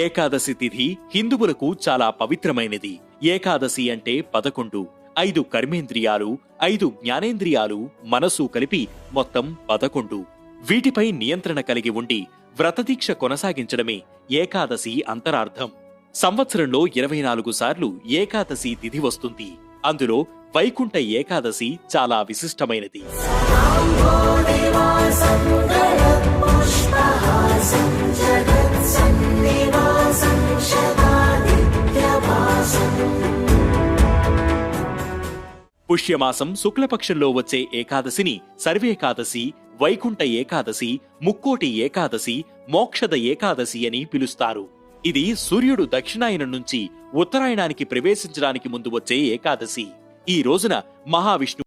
ఏకాదశి తిథి హిందువులకు చాలా పవిత్రమైనది. ఏకాదశి అంటే 11. 5 కర్మేంద్రియాలు, 5 జ్ఞానేంద్రియాలు, మనసు కలిపి మొత్తం 11. వీటిపై నియంత్రణ కలిగి ఉండి వ్రతదీక్ష కొనసాగించడమే ఏకాదశి అంతరార్థం. సంవత్సరంలో 24 సార్లు ఏకాదశి తిథి వస్తుంది. అందులో వైకుంఠ ఏకాదశి చాలా విశిష్టమైనది. పుష్యమాసం శుక్లపక్షంలో వచ్చే ఏకాదశిని సర్వేకాదశి, వైకుంఠ ఏకాదశి, ముక్కోటి ఏకాదశి, మోక్షద ఏకాదశి అని పిలుస్తారు. ఇది సూర్యుడు దక్షిణాయనం నుంచి ఉత్తరాయణానికి ప్రవేశించడానికి ముందు వచ్చే ఏకాదశి. ఈ రోజున మహావిష్ణు